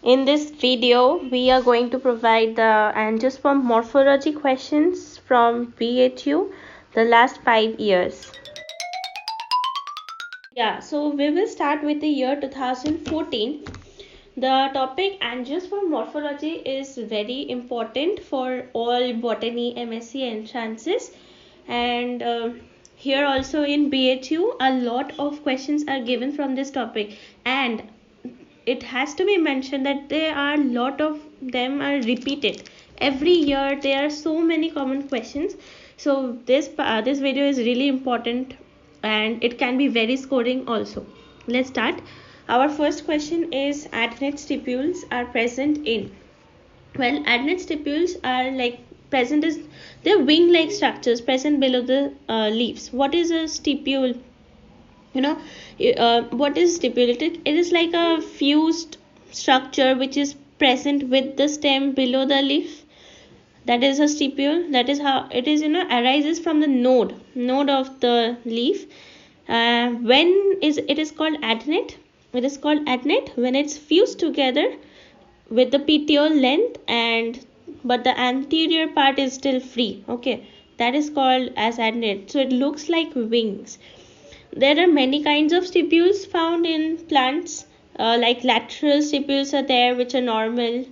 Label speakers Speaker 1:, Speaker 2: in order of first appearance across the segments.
Speaker 1: In this video, we are going to provide the angiosperm morphology questions from BHU, the last 5 years. Yeah, so we will start with the year 2014. The topic angiosperm morphology is very important for all botany MSc entrances, and here also in BHU a lot of questions are given from this topic, and it has to be mentioned that there are a lot of them are repeated every year. There are so many common questions, so this video is really important and it can be very scoring also. Let's start. Our first question is, adnate stipules are present in. Well, adnate stipules are like present is they're wing like structures present below the leaves. What is a stipule? you know what is stipulated? It is like a fused structure which is present with the stem below the leaf. That is a stipule. That is how it is, arises from the node of the leaf. When is it is called adnate? It is called adnate when it's fused together with the petiole length, and but the anterior part is still free. Okay, that is called as adnate. So it looks like wings. There are many kinds of stipules found in plants, like lateral stipules are there, which are normal.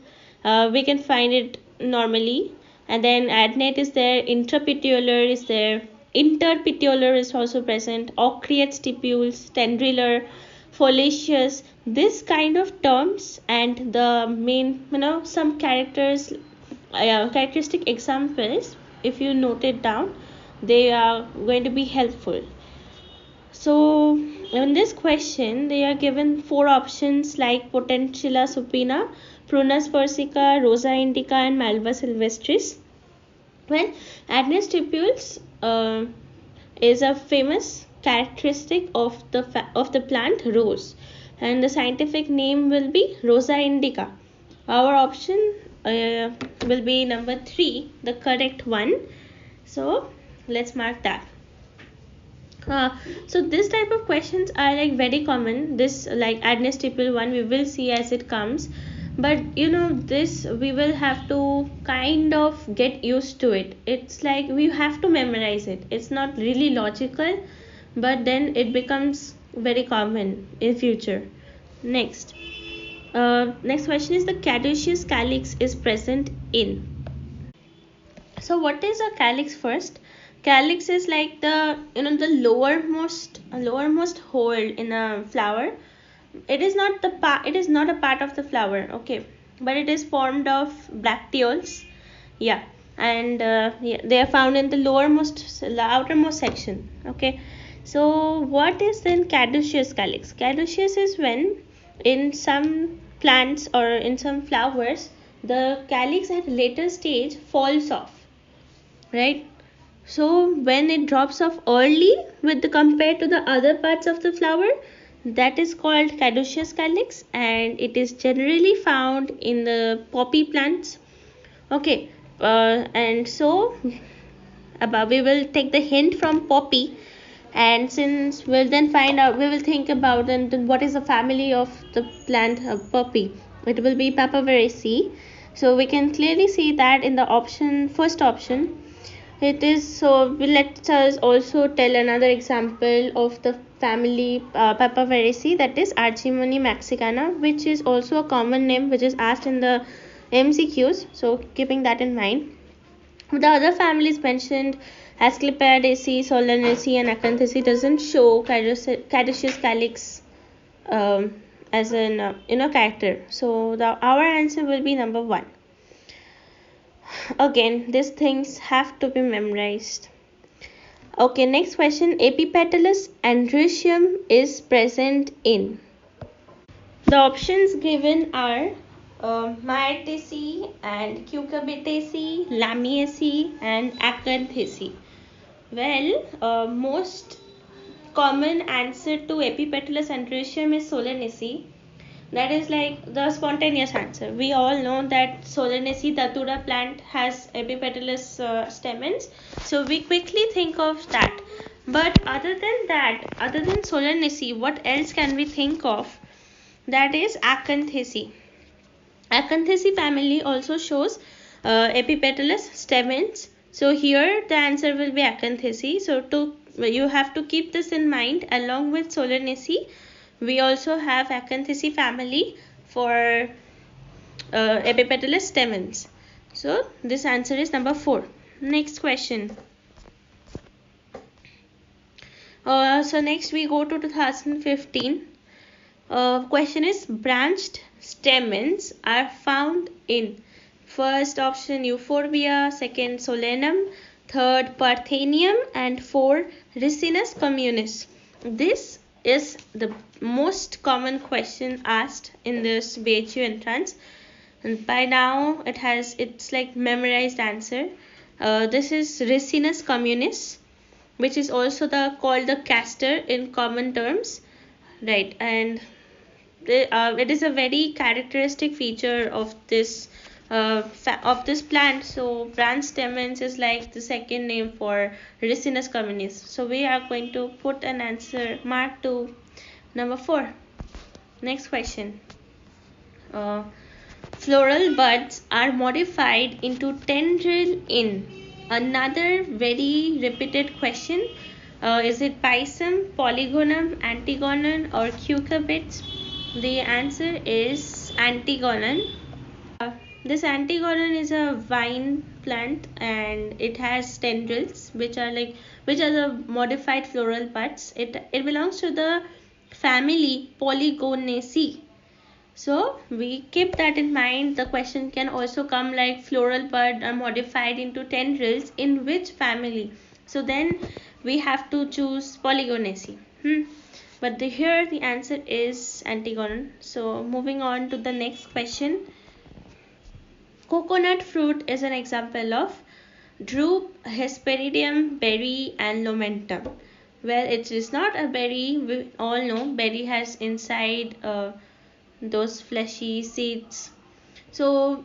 Speaker 1: We can find it normally. And then adnate is there, intrapetiolar is there, interpetiolar is also present, aureate stipules, tendrilar, foliaceous. This kind of terms and the main, some characteristic examples, if you note it down, they are going to be helpful. So in this question, they are given 4 options like Potentilla supina, Prunus persica, Rosa indica, and Malva sylvestris. Well, adnate stipules is a famous characteristic of the plant rose, and the scientific name will be Rosa indica. Our option will be number 3, the correct one. So let's mark that. So this type of questions are like very common. This like adnate stipule one we will see as it comes, but this we will have to kind of get used to it. It's like we have to memorize it. It's not really logical, but then it becomes very common in future. Next question is, the caduceus calyx is present in. So what is a calyx first? Calyx is like the the lowermost hole in a flower. It is not a part of the flower, okay, but it is formed of bracteoles. Yeah, and they are found in the outermost section. Okay, so what is then caduceus calyx? Caduceus is when in some plants or in some flowers the calyx at later stage falls off, right? So when it drops off early with the compared to the other parts of the flower, that is called caduceus calyx, and it is generally found in the poppy plants. Okay, and so we will take the hint from poppy, and since we'll then find out, we will think about then what is the family of the plant poppy. It will be Papaveraceae. So we can clearly see that in the first option it is. So let us also tell another example of the family Papaveraceae, that is Archimony mexicana, which is also a common name which is asked in the MCQs. So keeping that in mind, the other families mentioned Asclepiadaceae, Solanaceae, and Acanthaceae doesn't show caduceus calyx as an character. So our answer will be number 1. Again, these things have to be memorized. Okay, next question. Epipetalous androecium is present in. The options given are Myrtaceae and Cucurbitaceae, Lamiaceae, and Acanthaceae. Well, most common answer to Epipetalous androecium is Solanaceae. That is like the spontaneous answer. We all know that Solanaceae datura plant has epipetalous stamens, so we quickly think of that. But other than Solanaceae, what else can we think of? That is Acanthaceae. Acanthaceae family also shows epipetalous stamens. So here the answer will be Acanthaceae. So you have to keep this in mind. Along with Solanaceae, we also have Acanthaceae family for epipetalous stamens. So this answer is number 4. Next question. So next we go to 2015. Question is, branched stamens are found in first option Euphorbia, second Solanum, third Parthenium, and four Ricinus communis. This is the most common question asked in this BHU entrance, and by now it's like memorized answer. This is Ricinus communis, which is also called the castor in common terms, right? And it is a very characteristic feature of this plant. So branch stamens is like the second name for Ricinus communis. So we are going to put an answer mark to number 4. Next question. Floral buds are modified into tendril in another very repeated question. Is it Pisum, Polygonum, Antigonum, or Cucurbits? The answer is Antigonum. This Antigonum is a vine plant, and it has tendrils which are the modified floral buds. It belongs to the family Polygonaceae. So we keep that in mind. The question can also come like floral bud are modified into tendrils in which family? So then we have to choose Polygonaceae. But here the answer is Antigonum. So moving on to the next question. Coconut fruit is an example of drupe, Hesperidium, berry, and Lomentum. Well, it is not a berry. We all know berry has inside those fleshy seeds. So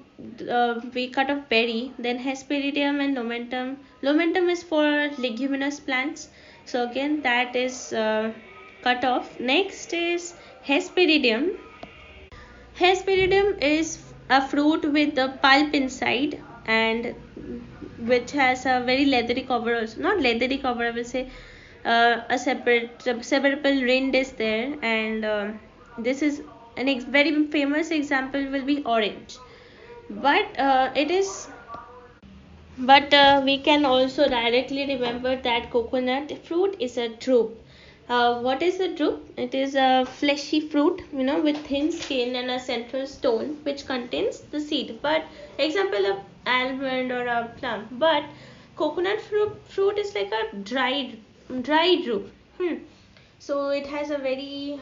Speaker 1: we cut off berry, then Hesperidium and Lomentum. Lomentum is for leguminous plants. So again that is cut off. Next is Hesperidium. Hesperidium is a fruit with the pulp inside, and which has a very leathery cover also. Not leathery cover, I will say a separable rind is there, and this is an very famous example will be orange. But we can also directly remember that coconut fruit is a drupe. What is a drupe? It is a fleshy fruit, with thin skin and a central stone which contains the seed. But example of almond or a plum. But coconut fruit is like a dried drupe. So it has a very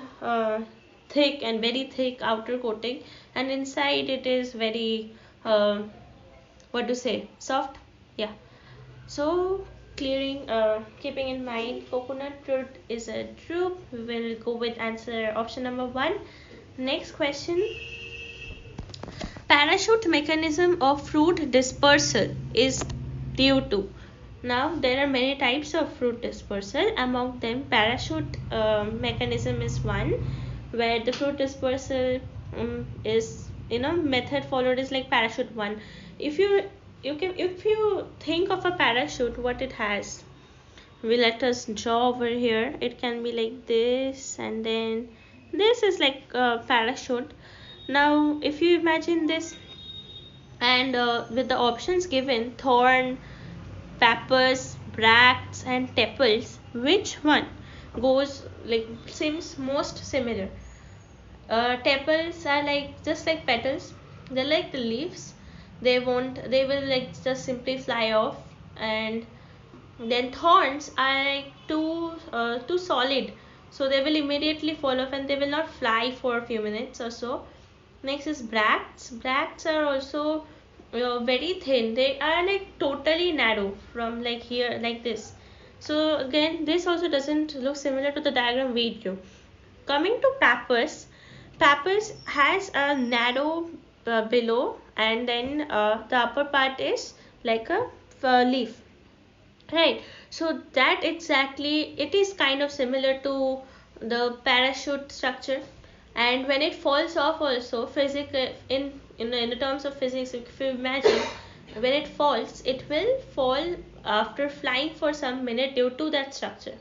Speaker 1: thick outer coating, and inside it is very soft. Yeah. So keeping in mind coconut fruit is a drupe, we will go with answer option number 1. Next question. Parachute mechanism of fruit dispersal is due to. Now there are many types of fruit dispersal. Among them parachute mechanism is one, where the fruit dispersal is method followed is like parachute 1. If you think of a parachute, what it has, let us draw over here. It can be like this, and then this is like a parachute. Now if you imagine this, and with the options given, thorn, pappus, bracts, and tepals, which one seems most similar? Tepals are just like petals. They're like the leaves. They will just simply fly off, and then thorns are too solid, so they will immediately fall off and they will not fly for a few minutes or so. Next is bracts. Bracts are also very thin. They are totally narrow from here like this. So again this also doesn't look similar to the diagram we drew. Coming to pappus. Pappus has a narrow below, and then the upper part is like a leaf, right? So that exactly, it is kind of similar to the parachute structure. and when it falls off also, physical in the terms of physics, if you imagine, when it falls, it will fall after flying for some minute due to that structure.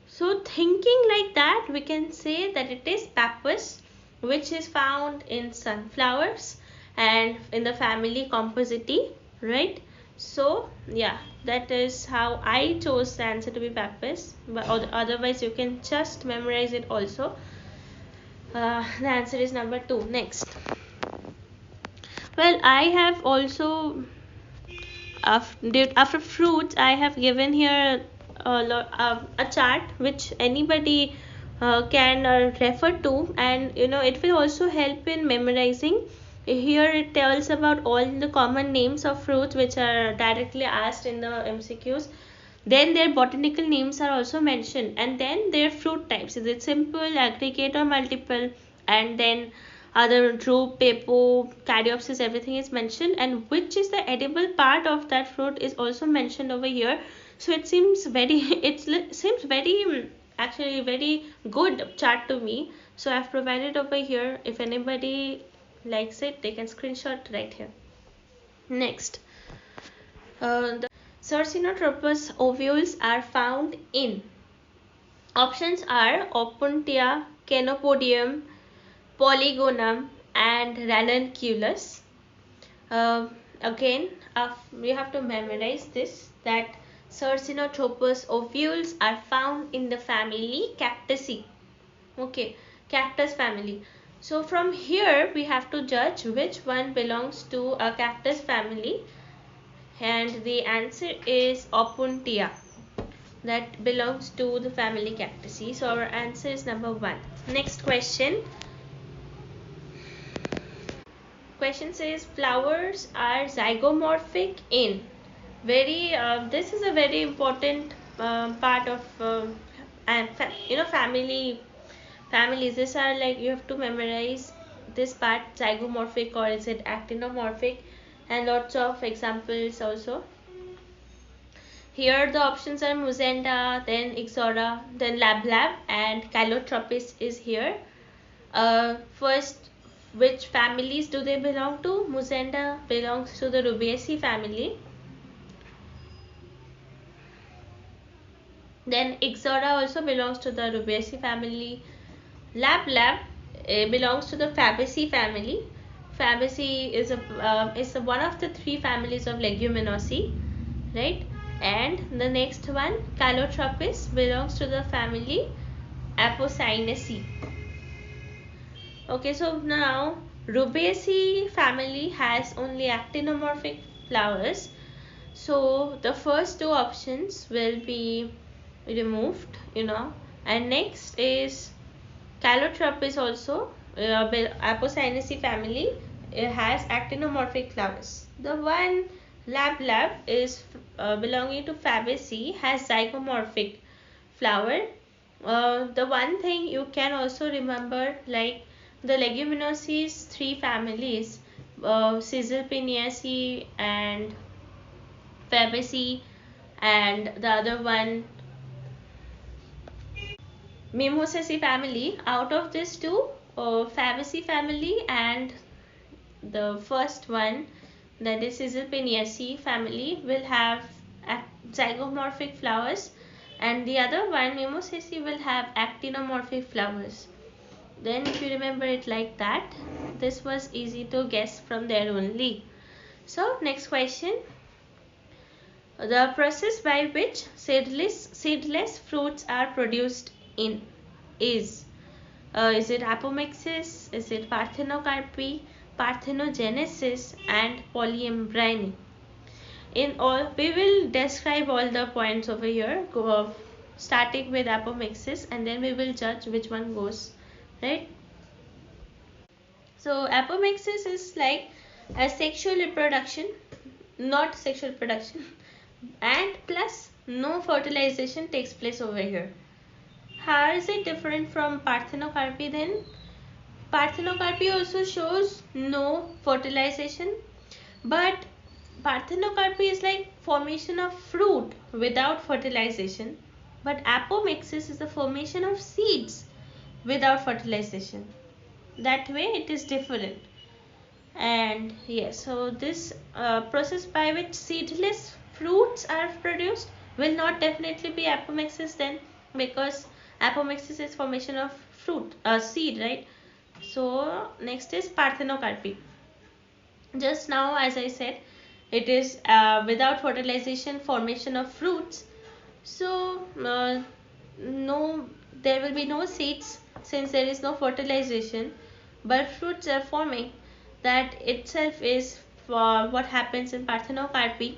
Speaker 1: So thinking like that, we can say that it is pappus, which is found in sunflowers and in the family Compositae, right? So yeah, that is how I chose the answer to be pappus, but otherwise you can just memorize it also. The answer is number 2. Next, well, I have also after fruits, I have given here a chart which anybody can refer to, and it will also help in memorizing. Here it tells about all the common names of fruits which are directly asked in the MCQs. Then their botanical names are also mentioned, and then their fruit types. Is it simple, aggregate, or multiple? And then other drupe, pepo, caryopsis, everything is mentioned, and which is the edible part of that fruit is also mentioned over here. So it seems very it seems very actually very good chart to me. So I've provided over here. If anybody likes it, they can screenshot right here. Next, the Cercinotropous ovules are found in. Options are Opuntia, Canopodium, Polygonum, and Ranunculus. Again, we have to memorize this, that Cercinotropous ovules are found in the family Cactaceae. Okay, cactus family. So from here we have to judge which one belongs to a cactus family, and the answer is Opuntia, that belongs to the family Cactaceae. So our answer is number 1. Next question. Question says flowers are zygomorphic in. This is a very important part of families. These are like, you have to memorize this part, zygomorphic or is it actinomorphic, and lots of examples also. Here the options are Musenda, then Ixora, then Lablab, and Calotropis is here. First, which families do they belong to? Musenda belongs to the Rubiaceae family. Then Ixora also belongs to the Rubiaceae family. Lablab belongs to the Fabaceae family. Fabaceae is one of the 3 families of Leguminosae, right? And the next one, Calotropis, belongs to the family Apocynaceae. Okay, so now Rubiaceae family has only actinomorphic flowers. So the first 2 options will be removed, and next is Calotropis also, Apocynaceae family, it has actinomorphic flowers. The one Lablab is belonging to Fabaceae, has zygomorphic flower. The one thing you can also remember, like the Leguminosae's 3 families, Caesalpiniaceae and Fabaceae, and the other one Mimosaceae family. Out of these 2, Fabaceae family and the first one, that is Caesalpiniaceae family, will have zygomorphic flowers, and the other one, Mimosaceae, will have actinomorphic flowers. Then if you remember it like that, this was easy to guess from there only. So next question. The process by which seedless fruits are produced in is it apomixis, is it parthenocarpy, parthenogenesis, and polyembryony? In all, we will describe all the points over here, starting with apomixis, and then we will judge which one goes, right? So apomixis is like a sexual reproduction, not sexual production, and plus no fertilization takes place over here. How is it different from parthenocarpy then? Parthenocarpy also shows no fertilization, but parthenocarpy is like formation of fruit without fertilization, but apomixis is the formation of seeds without fertilization. that way it is different. And yes, so this process by which seedless fruits are produced will not definitely be apomixis then, because apomixis is formation of fruit, seed, right? So next is parthenocarpy. Just now, as I said, it is without fertilization formation of fruits. So no, there will be no seeds since there is no fertilization, but fruits are forming. That itself is what happens in parthenocarpy.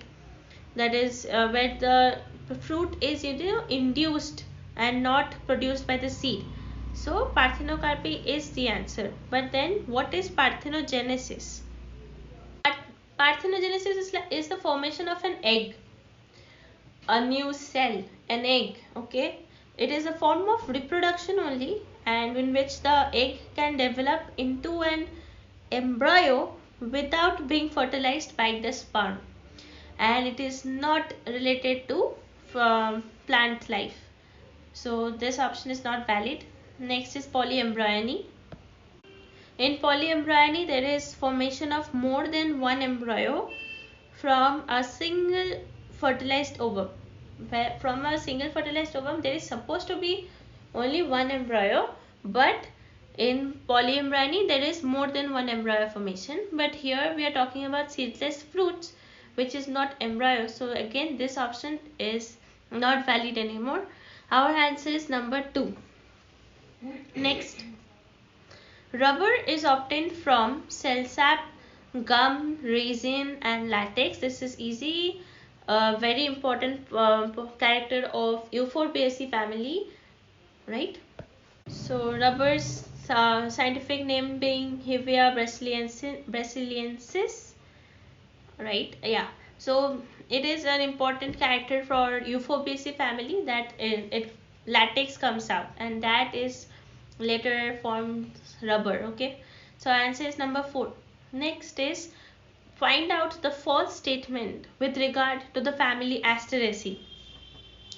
Speaker 1: That is where the fruit is induced and not produced by the seed. So parthenocarpy is the answer. But then what is parthenogenesis? Parthenogenesis is the formation of an egg, a new cell, an egg. Okay, it is a form of reproduction only, and in which the egg can develop into an embryo without being fertilized by the sperm, and it is not related to plant life. So this option is not valid. Next is polyembryony. In polyembryony, there is formation of more than one embryo from a single fertilized ovum. From a single fertilized ovum, there is supposed to be only one embryo, but in polyembryony, there is more than one embryo formation. But here we are talking about seedless fruits, which is not embryo. So again, this option is not valid anymore. Our answer is number 2. Next, rubber is obtained from cell sap, gum, resin and latex. This is easy. Very important character of Euphorbiaceae family, right? So rubber's scientific name being Hevea brasiliensis, right? Yeah. So it is an important character for Euphorbiaceae family, that it latex comes out, and that is later formed rubber. Okay, so answer is number 4. Next is find out the false statement with regard to the family Asteraceae.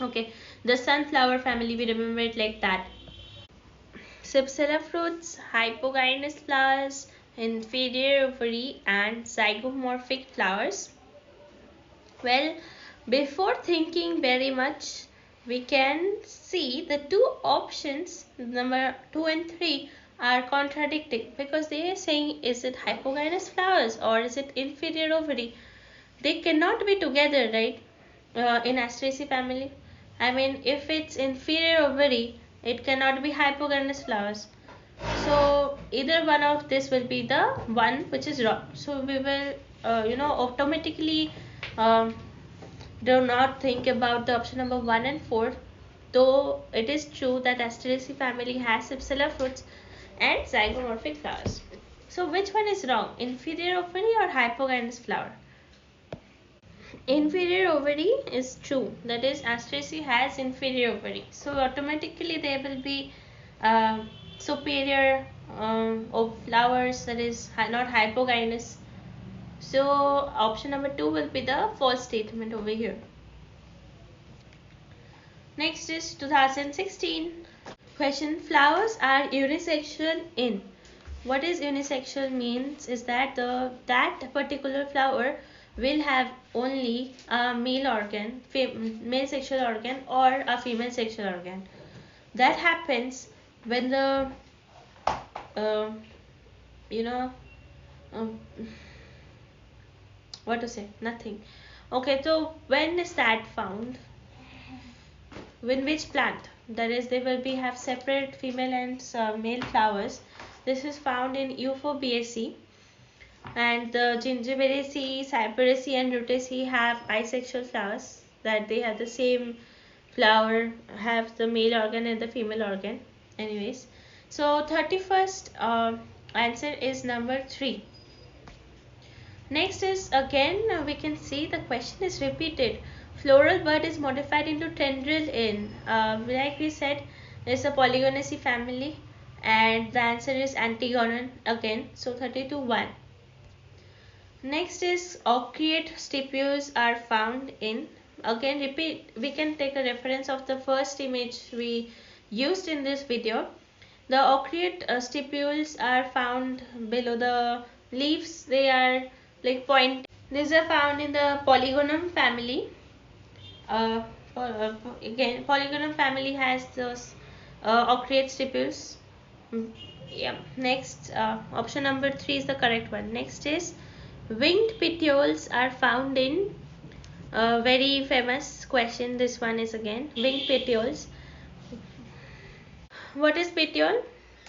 Speaker 1: Okay, the sunflower family, we remember it like that. Cypsela fruits, hypogynous flowers, inferior ovary and zygomorphic flowers. Well, before thinking very much, we can see the two options, number 2 and 3, are contradicting, because they are saying, is it hypogynous flowers or is it inferior ovary? They cannot be together, right? In Asteraceae family. I mean, if it's inferior ovary, it cannot be hypogynous flowers. So either one of this will be the one which is wrong. So we will, automatically do not think about the option number 1 and 4. Though it is true that Asteraceae family has cypsela fruits and zygomorphic flowers. So which one is wrong? Inferior ovary or hypogynous flower? Inferior ovary is true. That is, Asteraceae has inferior ovary. So automatically there will be superior of flowers, that is not hypogynous. So option number 2 will be the false statement over here. Next is 2016 question. Flowers are unisexual in. What is unisexual means is that that particular flower will have only a male organ, male sexual organ, or a female sexual organ. That happens when the what to say, nothing. Okay, so when is that found? In which plant? That is, they will be have separate female and male flowers. This is found in Euphorbiaceae, and the Gingiberraceae, Cyperaceae and Rutaceae have bisexual flowers, that they have the same flower, have the male organ and the female organ. Anyways, so 31st answer is number 3. Next is, again we can see the question is repeated. Floral bud is modified into tendril in, like we said, it's a Polygonaceae family, and the answer is Antigonal again. So 32-1. Next is aureate stipules are found in, again repeat, we can take a reference of the first image we used in this video. The ocreate stipules are found below the leaves. They are like point. These are found in the Polygonum family. Uh, Again, Polygonum family has those ocreate stipules. Mm, yeah. Next, option number 3 is the correct one. Next is winged petioles are found in very famous question. This one is again winged petioles. What is petiole?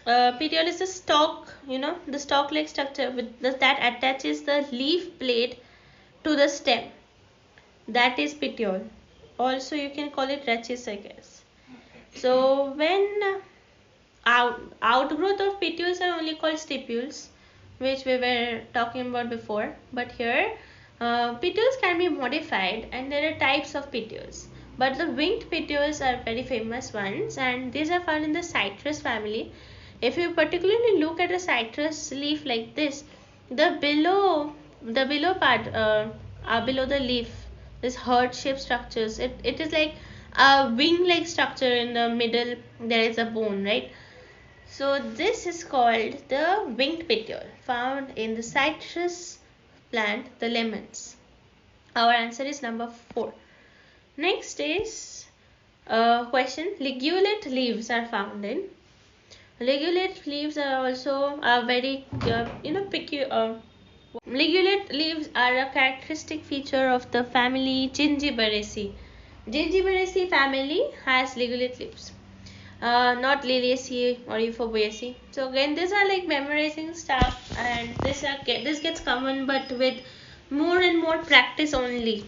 Speaker 1: Petiole is a stalk, the stalk-like structure that attaches the leaf blade to the stem. That is petiole. Also, you can call it rachis, I guess. So, when outgrowth of petioles are only called stipules, which we were talking about before. But here, petioles can be modified, and there are types of petioles. But the winged petioles are very famous ones, and these are found in the citrus family. If you particularly look at a citrus leaf like this, the below part, below the leaf, this heart-shaped structures. It is like a wing-like structure. In the middle there is a bone, right? So this is called the winged petiole, found in the citrus plant, the lemons. Our answer is number 4. Next is question. Ligulate leaves are found in. Ligulate leaves are also a very peculiar. Ligulate leaves are a characteristic feature of the family Gingiberaceae. Gingiberaceae family has ligulate leaves. Not Liliaceae or Euphorbiaceae. So again, these are like memorizing stuff, and this gets common, but with more and more practice only.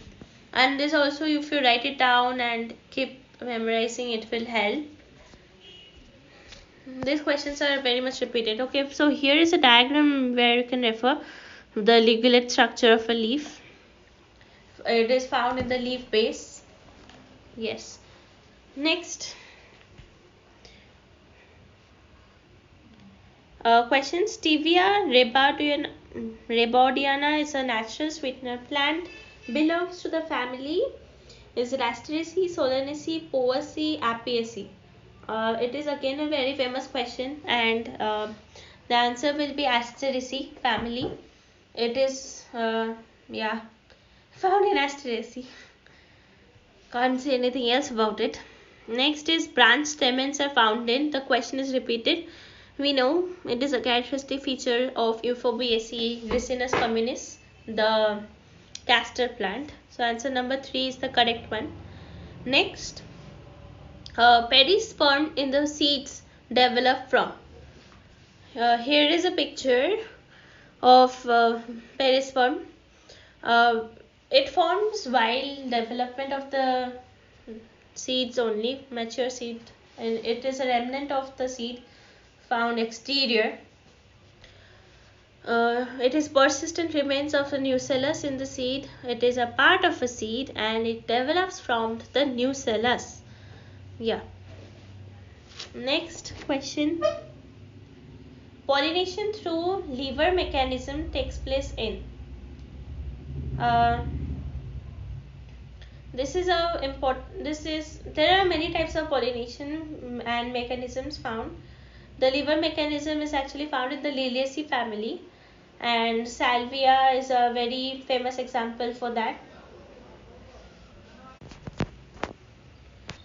Speaker 1: And this also, if you write it down and keep memorizing, it will help. These questions are very much repeated. Okay, so here is a diagram where you can refer the ligulate structure of a leaf. It is found in the leaf base. Yes. Next. Question. Stevia rebaudiana is a natural sweetener plant. Belongs to the family is Rasteraceae, Solanaceae, Poaceae, Apiaceae. It is again a very famous question, and the answer will be Asteraceae family. It is found in Asteraceae. Can't say anything else about it. Next is branch stamens are found in. The question is repeated. We know it is a characteristic feature of Euphorbiaceae ricinus communis, the castor plant. So answer number 3 is the correct one. Next, perisperm in the seeds develop from. Here is a picture of perisperm. It forms while development of the seeds only, mature seed, and it is a remnant of the seed found exterior. It is persistent remains of a nucellus in the seed. It is a part of a seed, and it develops from the nucellus. Yeah. Next question. Pollination through lever mechanism takes place in. There are many types of pollination and mechanisms found. The lever mechanism is actually found in the Liliaceae family, and salvia is a very famous example for that.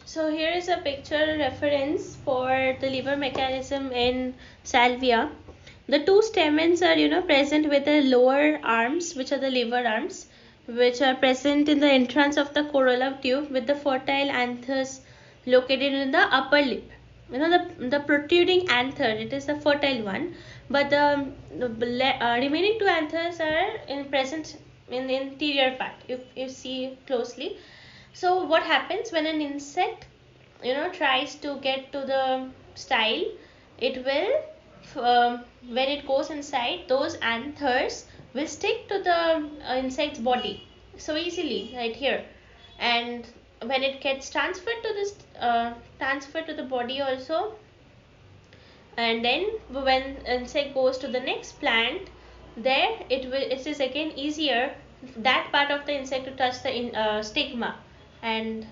Speaker 1: So here is a picture reference for the lever mechanism in salvia. The two stamens are present with the lower arms, which are the lever arms, which are present in the entrance of the corolla tube, with the fertile anthers located in the upper lip. The protruding anther, it is the fertile one, but the remaining two anthers are present in the interior part, if you see closely. So what happens when an insect tries to get to the style, it will when it goes inside, those anthers will stick to the insect's body so easily right here, and when it gets transferred to the body also, and then when insect goes to the next plant, there it is again easier that part of the insect to touch the stigma, and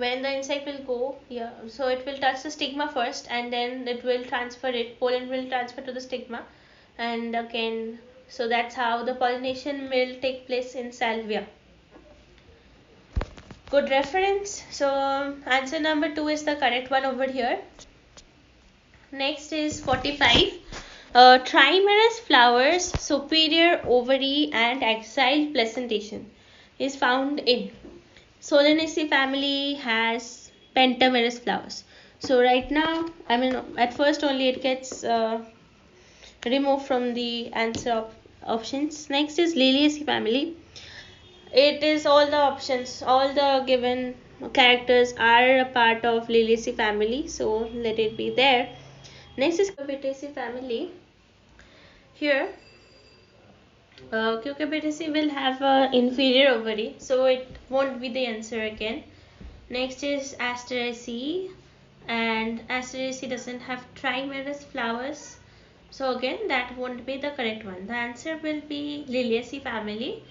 Speaker 1: when the insect will go here, so it will touch the stigma first and then it will transfer it, pollen will transfer to the stigma, and again, so that's how the pollination will take place in salvia. Good reference. So answer number 2 is the correct one over here. Next is 45. Trimerous flowers, superior ovary and axile placentation is found in Solanaceae family has pentamerous flowers. So right now, I mean, at first only it gets removed from the answer options. Next is Liliaceae family. It is all the options, all the given characters are a part of Liliaceae family, so let it be there. Next is Cucurbitaceae family. Here, Cucurbitaceae will have an inferior ovary, so it won't be the answer again. Next is Asteraceae, and Asteraceae doesn't have trimerous flowers, so again that won't be the correct one. The answer will be Liliaceae family.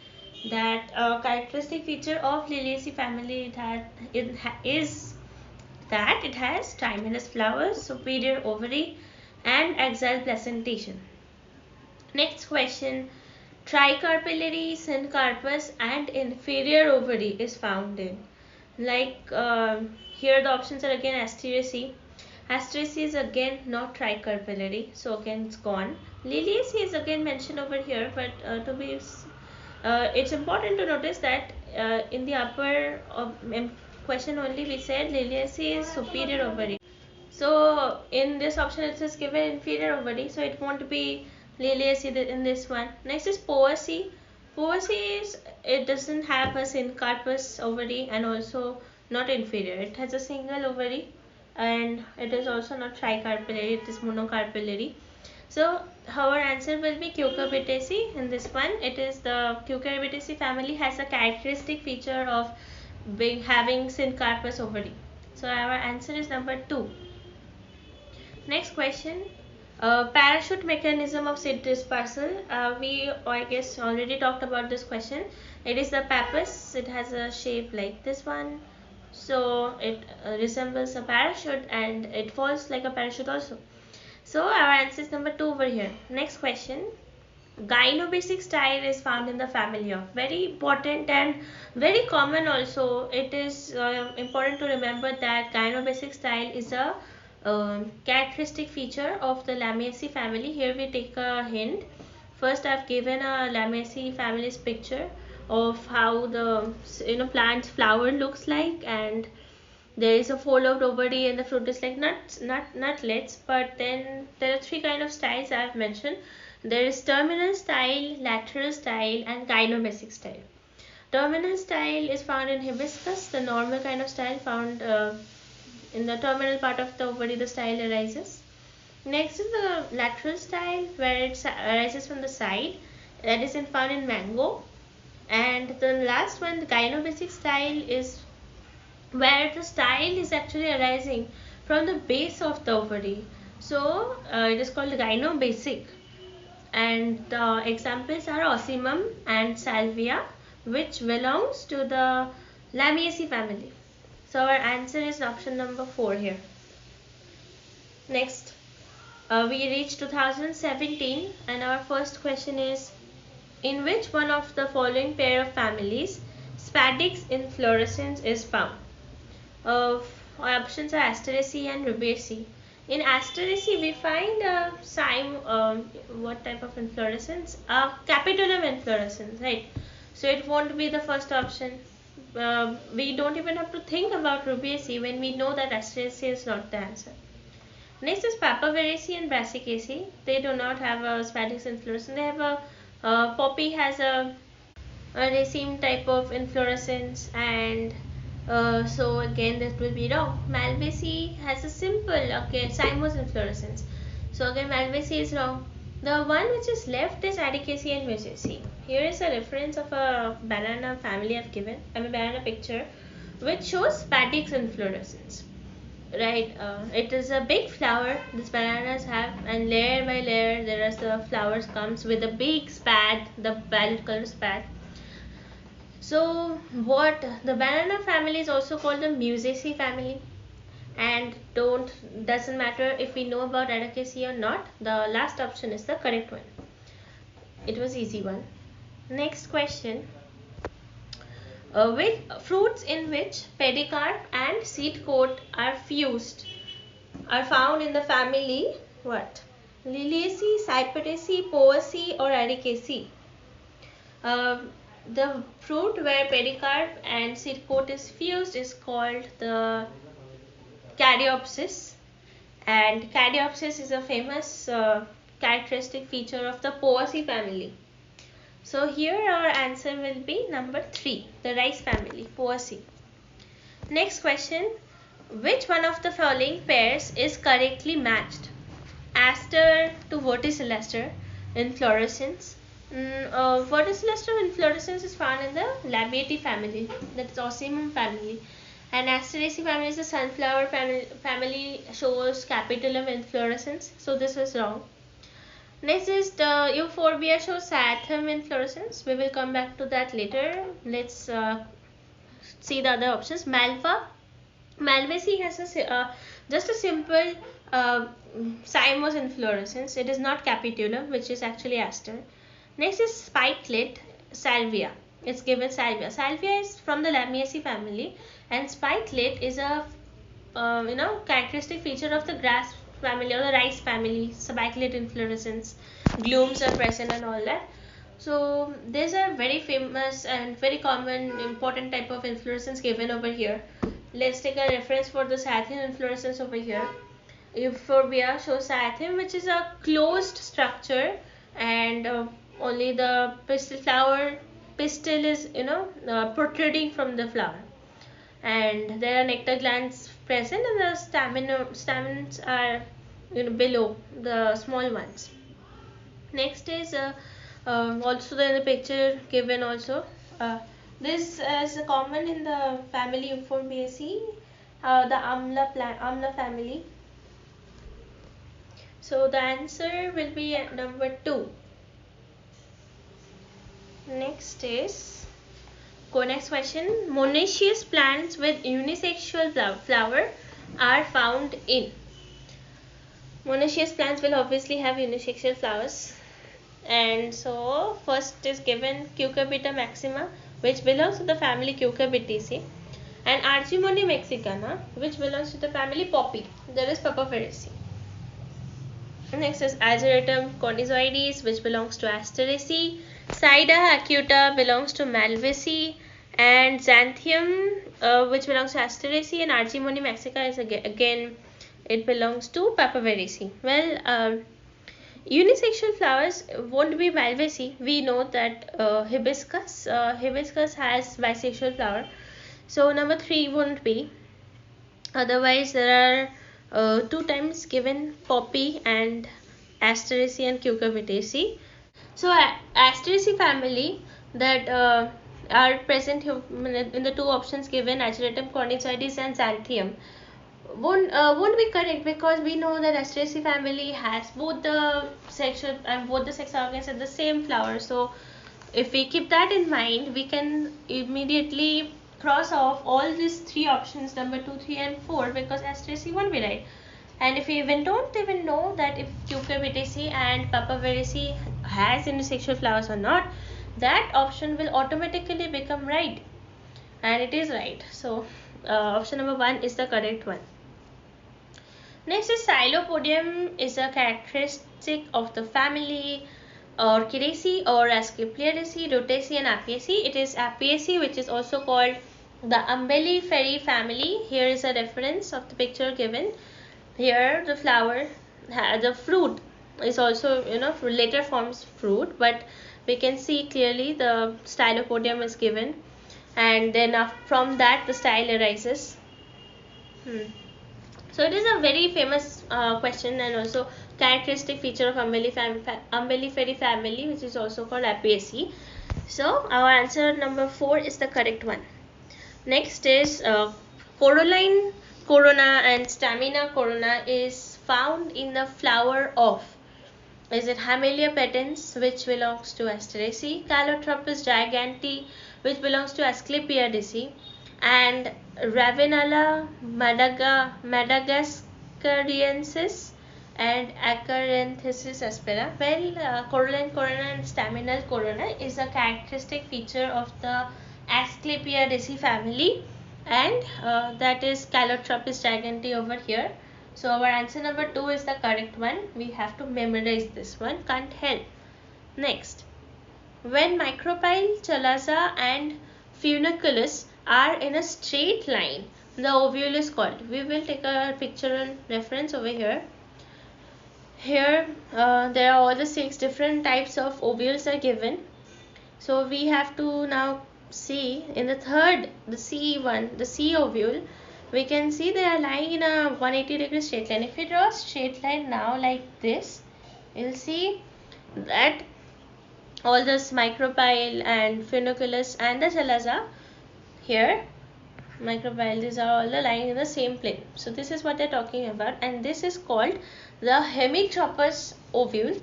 Speaker 1: That characteristic feature of Liliaceae family is that it has trimerous flowers, superior ovary and axial placentation. Next question, tricarpellary syncarpus and inferior ovary is found in, like here the options are again Asteraceae. Asteraceae is again not tricarpellary, so again it's gone. Liliaceae is again mentioned over here, but it's important to notice that in the upper question only we said Liliaceae is superior ovary. So in this option it is given inferior ovary, so it won't be Liliaceae in this one. Next is Poaceae. Poaceae is, it doesn't have a syncarpus ovary and also not inferior. It has a single ovary and it is also not tricarpellary, it is monocarpellary. So our answer will be Cucurbitaceae in this one. It is the Cucurbitaceae family has a characteristic feature of having syncarpus ovary. So our answer is number 2. Next question. Parachute mechanism of seed dispersal. We, I guess, already talked about this question. It is the pappus. It has a shape like this one. So it resembles a parachute and it falls like a parachute also. So our answer is number 2 over here. Next question. Gynobasic style is found in the family of, very important and very common also. It is important to remember that Gynobasic style is a characteristic feature of the Lamiaceae family. Here we take a hint. First I've given a Lamiaceae family's picture of how the plant's flower looks like, and there is a fold-out ovary and the fruit is like nutlets. But then there are 3 kind of styles I have mentioned. There is terminal style, lateral style and gynobasic style. Terminal style is found in hibiscus. The normal kind of style found in the terminal part of the ovary, the style arises. Next is the lateral style, where it arises from the side. That is found in mango. And the last one, the gynobasic style, is where the style is actually arising from the base of the ovary. So it is called gynobasic. And the examples are Ocimum and Salvia, which belongs to the Lamiaceae family. So our answer is option number 4 here. Next, we reached 2017 and our first question is, in which one of the following pair of families Spadix inflorescens is found? Options are Asteraceae and Rubiaceae. In Asteraceae we find what type of inflorescence? Capitulum inflorescence, right? So it won't be the first option. We don't even have to think about Rubiaceae when we know that Asteraceae is not the answer. Next is Papaveraceae and Brassicaceae. They do not have a Spadix inflorescence. They have a poppy has a raceme type of inflorescence, and so again that will be wrong. Malvaceae has a simple cymose inflorescence. So again Malvaceae is wrong. The one which is left is Adicaceae and Musaceae. Here is a reference of a banana family I've given. Banana picture which shows Spadix inflorescence. Right, it is a big flower these bananas have, and layer by layer the flowers comes with a big spad, the violet color spad. So what the banana family is also called the Musaceae family, and doesn't matter if we know about Ericaceae or not, the last option is the correct one. It was easy one. Next question. With fruits in which pericarp and seed coat are fused are found in the family what? Liliaceae, Cyperaceae, Poaceae or Ericaceae. The fruit where pericarp and seed coat is fused is called the Caryopsis, and Caryopsis is a famous characteristic feature of the Poaceae family. So here our answer will be number 3, the rice family, Poaceae. Next question, which one of the following pairs is correctly matched? Aster to Verticilliaster inflorescence. Verticilliaster inflorescence is found in the Labiatae family, that is Ocimum family. And Asteraceae family is the sunflower family, shows capitulum inflorescence. So this is wrong. Next is the Euphorbia shows Cyathum inflorescence. We will come back to that later. Let's see the other options. Malvaceae has just a simple cymose inflorescence. It is not capitulum, which is actually aster. Next is spikelet salvia. It's given salvia. Salvia is from the Lamiaceae family, and spikelet is a characteristic feature of the grass family or the rice family. Spikelet inflorescence, glooms are present and all that. So these are very famous and very common important type of inflorescence given over here. Let's take a reference for the Cyathum inflorescence over here. Euphorbia shows Cyathum, which is a closed structure, and only the pistil is protruding from the flower, and there are nectar glands present, and the stamens are below the small ones. Next is also in the picture given also. This is common in the family Euphorbiaceae, the Amla family. So the answer will be number 2. Next question. Monoecious plants with unisexual flower are found in. Monoecious plants will obviously have unisexual flowers, and so first is given Cucurbita maxima, which belongs to the family Cucurbitaceae, and Argemone mexicana, which belongs to the family Poppy. There is Papaveraceae. Next is Ageratum cornizoides, which belongs to Asteraceae. Sida acuta belongs to Malvaceae, and Xanthium, which belongs to Asteraceae, and Argemone mexica is again it belongs to Papaveraceae. Well, unisexual flowers won't be Malvaceae. We know that hibiscus has bisexual flower, so number 3 won't be. Otherwise, there are 2 times given Poppy and Asteraceae and Cucurbitaceae. So Asteraceae family that are present in the 2 options given, Ageratum cornizoides and Xanthium, won't be correct, because we know that Asteraceae family has both the sexual and both the sex organs at the same flower. So if we keep that in mind, we can immediately cross off all these 3 options, number 2, 3 and 4, because Asteraceae won't be right. And if we don't even know that if Cucurbitaceae and Papaveraceae has unisexual flowers or not, that option will automatically become right, and it is right. So option number 1 is the correct one. Next is Xylopodium is a characteristic of the family Orchidaceae or Asclepiadaceae, Rutaceae and Apiaceae. It is Apiaceae, which is also called the Umbelliferae family. Here is a reference of the picture given. Here the flower, the fruit is also later forms fruit, but we can see clearly the Stylopodium is given, and then from that the style arises. So it is a very famous question, and also characteristic feature of Umbelliferae family, which is also called Apiaceae. So our answer number 4 is the correct one. Next is Corolline corona and Stamina corona is found in the flower of is it Hamelia petens, which belongs to Asteraceae, Calotropis gigantea, which belongs to Asclepiadaceae, and Ravenala madagascariensis and Acaranthesis aspera. Well, coralline corona and staminal corona is a characteristic feature of the Asclepiadaceae family, and that is Calotropis gigantea over here. So our answer number 2 is the correct one. We have to memorize this one, can't help. Next, when micropyle, chalaza and funiculus are in a straight line, the ovule is called. We will take a pictorial reference over here. Here there are all the 6 different types of ovules are given. So we have to now see in the third, the C one, the C ovule, we can see they are lying in a 180-degree straight line. If we draw a straight line now like this, you'll see that all this micropyle and funiculus and the chalaza here, micropyle, these are all lying in the same plane. So this is what they're talking about, and this is called the hemitropous ovule.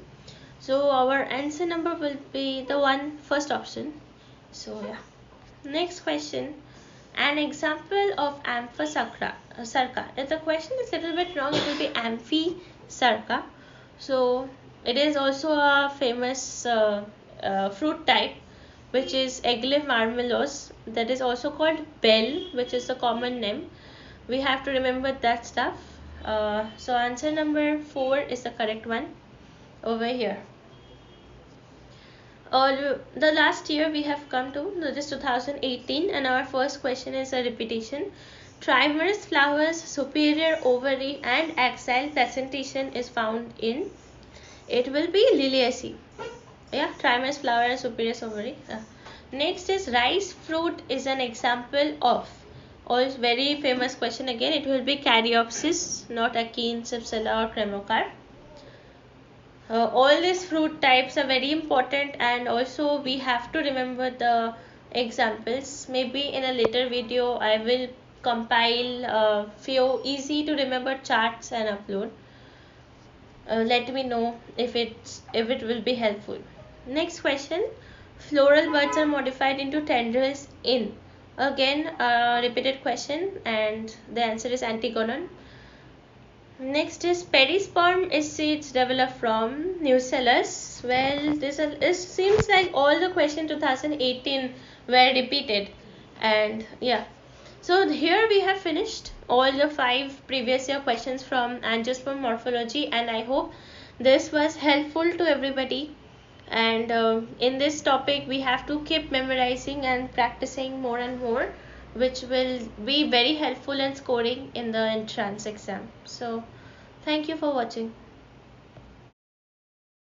Speaker 1: So our answer number will be the first option. So yeah. Next question. An example of Amphisarca. If the question is a little bit wrong, it will be Amphisarca. So it is also a famous fruit type, which is Aglae marmelos. That is also called bell, which is the common name. We have to remember that stuff. So answer number 4 is the correct one over here. The last year we have come to, this 2018, and our first question is a repetition. Trimerous flowers, superior ovary and axile placentation is found in, it will be Liliaceae. Yeah, trimerous flower and superior ovary. Next is rice fruit is an example of, also very famous question again, it will be Caryopsis, not Achenes, Cypsela or Cremocar. All these fruit types are very important, and also we have to remember the examples. Maybe in a later video I will compile a few easy to remember charts and upload. Let me know if it will be helpful. Next question. Floral buds are modified into tendrils in, again a repeated question, and the answer is Antigonon. Next is perisperm is seeds developed from nucellus. Well, this seems like all the questions 2018 were repeated, and yeah. So here we have finished all the 5 previous year questions from angiosperm morphology, and I hope this was helpful to everybody. And in this topic we have to keep memorizing and practicing more and more, which will be very helpful in scoring in the entrance exam. So thank you for watching.